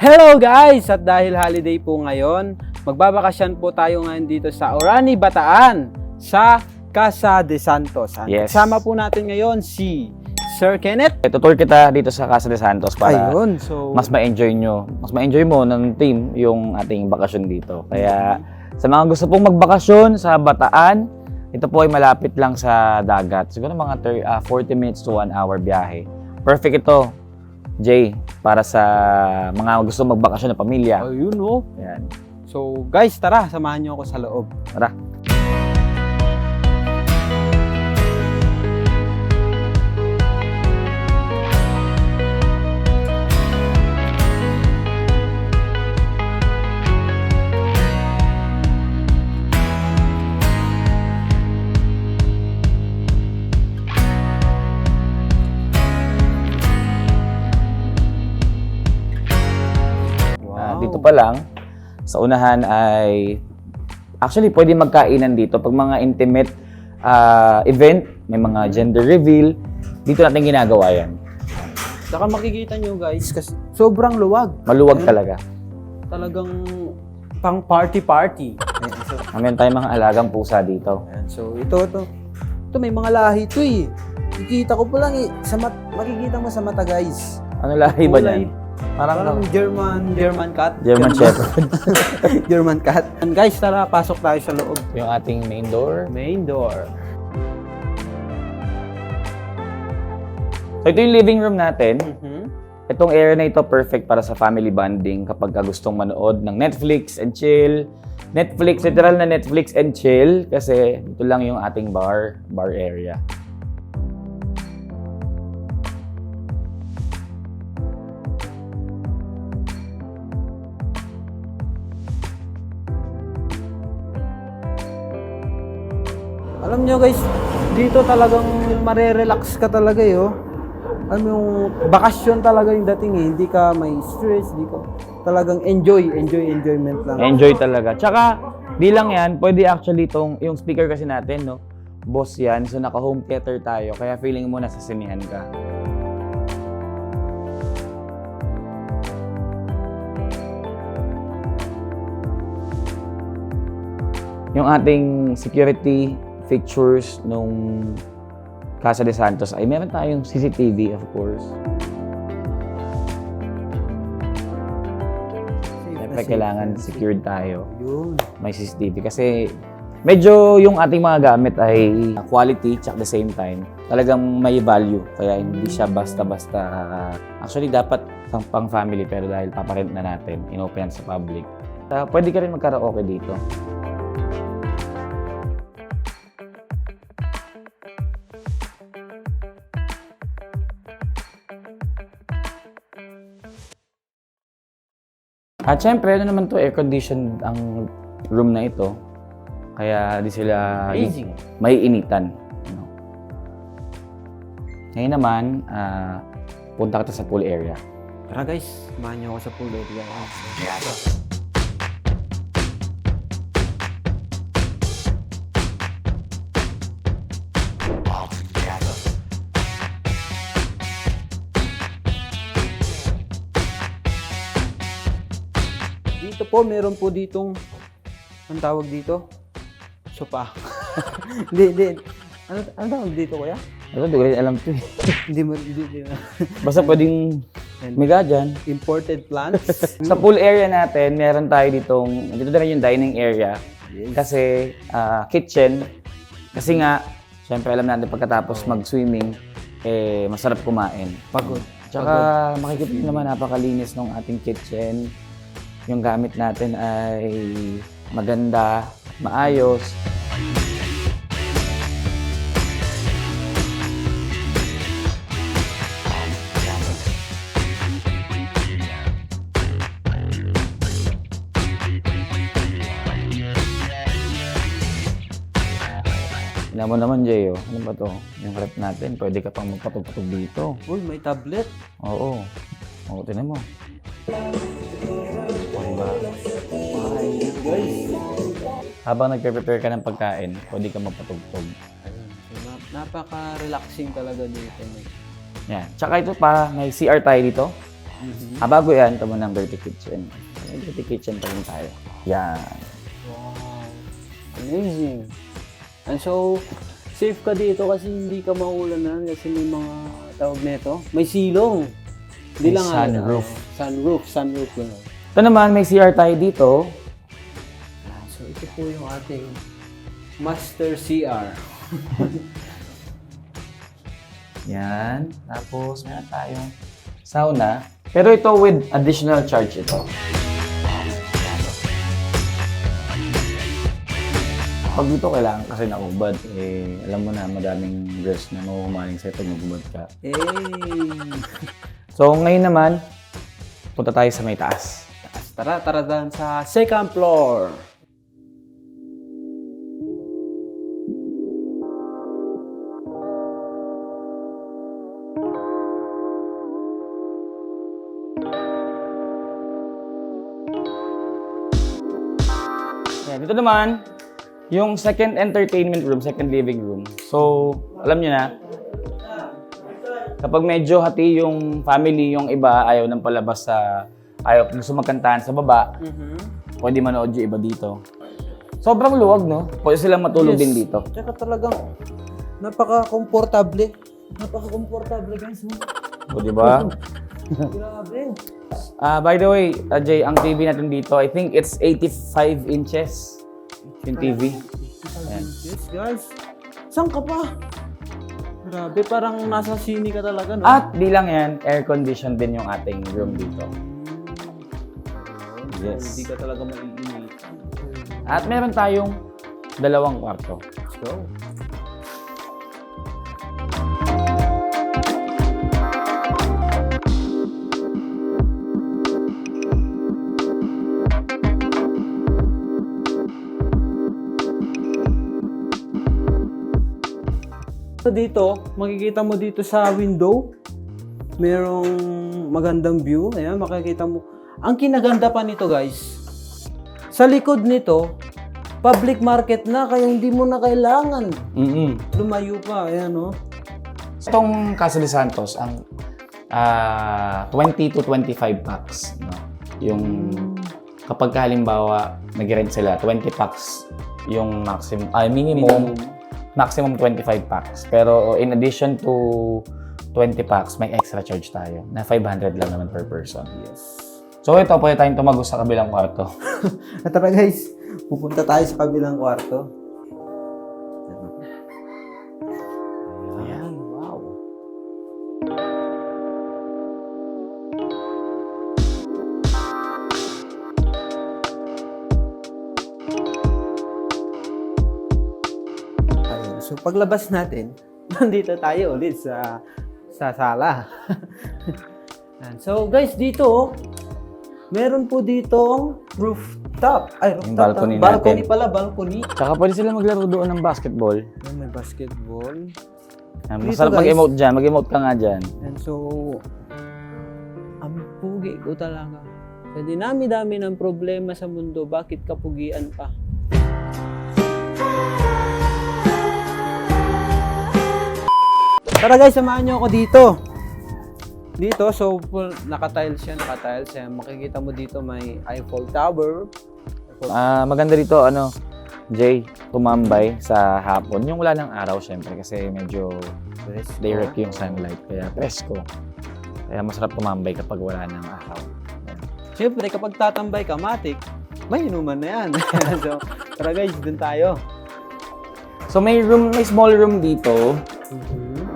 Hello guys! At dahil holiday po ngayon, magbabakasyon po tayo ngayon dito sa Orani, Bataan sa Casa de Santos. Yes. Kasama po natin ngayon si Sir Kenneth. Tutur kita dito sa Casa de Santos para Ayun, so mas ma-enjoy mo ng team yung ating bakasyon dito. Kaya sa mga gusto pong magbakasyon sa Bataan, ito po ay malapit lang sa dagat. Siguro mga 40 minutes to 1 hour biyahe. Perfect ito, Jay, para sa mga gusto magbakasyon ng pamilya. ayun oh. Yan. So guys, tara, samahan niyo ako sa loob. Tara. Dito pa lang, sa unahan ay actually pwede magkainan dito. Pag mga intimate event, may mga gender reveal, dito natin ginagawa yan. Saka makikita niyo guys, kasi sobrang luwag. Maluwag talaga. Talagang pang party-party. Ayan, so, Meron tayong mga alagang pusa dito. ayan, so ito may mga lahi ito eh. Kikita ko pa lang eh. Makikita mo sa mata guys. Ano lahi ba Kulay. yan? Parang German cat. German Shepherd. German cat. And guys, tara, pasok tayo sa loob. Yung ating main door. Main door. So ito yung living room natin. Mhm. Itong area na ito perfect para sa family bonding kapag gustong manood ng Netflix and chill. Netflix, literal na Netflix and chill kasi ito lang yung ating bar area. Alam nyo guys, dito talagang marerelax ka talaga eh. Oh. Alam mo yung bakasyon talaga yung dating eh. Hindi ka may stress, hindi ka talagang enjoyment lang. Enjoy talaga. Tsaka, di lang yan, pwede actually yung speaker kasi natin, no? Boss yan, so naka-home theater tayo, kaya feeling mo nasa sinihan ka. Yung ating security features nung Casa de Santos ay meron tayong CCTV, of course. Siyempre, kailangan secured tayo. Yun. May CCTV kasi medyo yung ating mga gamit ay quality at the same time talagang may value kaya hindi siya basta-basta actually dapat pang family pero dahil paparent na natin inopen sa public. Pwede ka rin magkaraoke dito. At syempre, ano naman to, air-conditioned ang room na ito. Kaya di sila Amazing. may initan. No? Ngayon naman, punta kita sa pool area. Tara guys, samahan niyo ako sa pool area. Dito po, meron po ditong, anong tawag dito? Sopa. Hindi. Ano tawag dito, kuya? Ano, di ko rin alam to eh. Hindi. Basta pwedeng miga dyan. Imported plants. Sa pool area natin, meron tayo dito na rin yung dining area. Yes. Kasi kitchen. Kasi nga, syempre alam natin pagkatapos mag-swimming, masarap kumain. Pagod. Tsaka makikita naman napakalinis ng ating kitchen. Yung gamit natin ay maganda, maayos. Tignan mo naman, Jay, oh. Ano ba to? Yung rep natin, pwede ka pang magpatog-patog dito. Uy, may tablet. Oo. Oo, tignan mo. Diba? Habang nagpe-prepare ka ng pagkain, pwede ka magpatugtog. So, napaka-relaxing talaga dito. Yan. Tsaka ito pa, may CR tayo dito. Bago yan, ito muna ang dirty kitchen. May dirty kitchen pa rin tayo. Yan. Wow. Amazing. And so, safe ka dito kasi hindi ka maulanan kasi may mga tawag nito. May silong. Hindi May lang sunroof. Sunroof. Gano'n. Ito naman, may CR tayo dito. So, ito po yung ating Master CR. Yan. Tapos, meron tayong sauna. Pero ito with additional charge ito. Pag dito kailangan kasi nakubad, alam mo na madaming girls na mahumaling sa'yo pag nagubad ka. Hey! So ngayon naman, punta tayo sa may taas. Tara dan sa second floor. Yan, dito naman, yung second entertainment room, second living room. So, alam nyo na, kapag medyo hati yung family, yung iba ayaw nang palabas sa, ayaw gusto magkantahan sa baba, pwede manood yung iba dito. Sobrang luwag, no? Pwede silang matulog din dito. Tsaka talagang napaka-komportable. Napaka-komportable guys. O, di ba? Grabe. By the way, Jay, ang TV natin dito, I think it's 85 inches yung TV. Ayan. Yes guys. Saan ka pa? Grabe, parang nasa sine ka talaga, no? At di lang yan, air-conditioned din yung ating room dito. Yes. Hindi ka talaga maiinit. At meron tayong dalawang kwarto. Let's go. So dito, makikita mo dito sa window, merong magandang view. Ayan, makikita mo. Ang kinaganda pa nito guys, sa likod nito, public market na, kaya hindi mo na kailangan lumayo pa. Ayan, no? Itong Casa de Santos, ang 20 to 25 packs. No? Yung kapag halimbawa, nag-rent sila, 20 packs yung minimum. Maximum 25 packs. Pero in addition to 20 packs, may extra charge tayo na 500 lang naman per person. Yes. So ito, pwede tayong tumagos sa kabilang kwarto. At tara guys, pupunta tayo sa kabilang kwarto. Ayan, wow. Ayun, so paglabas natin, nandito tayo ulit sa sala. Ayan, so guys, dito meron po ditong rooftop. Ay, Yung rooftop. balcony Balcony natin. pala, balcony. Tsaka pwede sila maglaro doon ng basketball. Ayan, may basketball. Dito, Masarap guys. mag-emote dyan. Mag-emote ka nga dyan. And so, ang pugi ko talaga. Sa dinami-dami ng problema sa mundo, bakit kapugian pa? Tara guys, samahan nyo ako dito. Dito, so naka-tiles siya, naka-tiles. Ayan, makikita mo dito may Eiffel Tower. Maganda dito, Jay, tumambay sa hapon. Yung wala ng araw, syempre, kasi medyo direct yung sunlight. Kaya presko. Kaya masarap tumambay kapag wala ng araw. Siyempre, kapag tatambay ka, matik, may inuman na yan. So, tara guys, dun tayo. So may small room dito.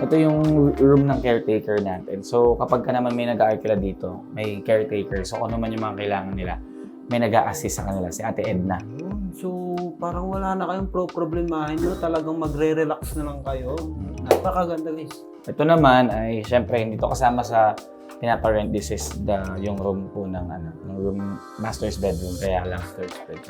Ito yung room ng caretaker natin. So kapag ka naman may nag-aarkila dito, may caretaker. So kung ano man yung mga kailangan nila, may nag-a-assist sa kanila, si Ate Edna. So, parang wala na kayong problemahin, no? Talagang magre-relax na lang kayo. Napakaganda guys. Ito naman ay syempre hindi to kasama sa pinaparent. This is yung room po ng room master's bedroom, kaya lang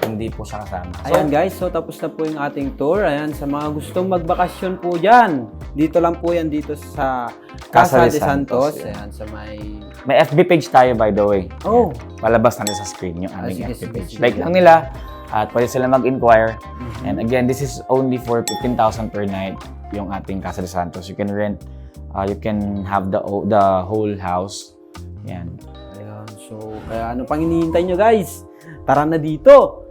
hindi po siya kasama. So, Ayan guys, so tapos na po yung ating tour. Ayan, sa mga gustong magbakasyon po dyan, dito lang po yan dito sa Casa de Santos. Yeah. Ayan, sa may FB page tayo, by the way. Oh. Palabas natin sa screen yung aming Sige, FB sige, page. sige. Like lang nila at pwede sila mag-inquire. And again, this is only for 15,000 per night yung ating Casa de Santos. You can rent, you can have the whole house. Yan. So, kaya ano pang hinihintay nyo guys? Tara na dito!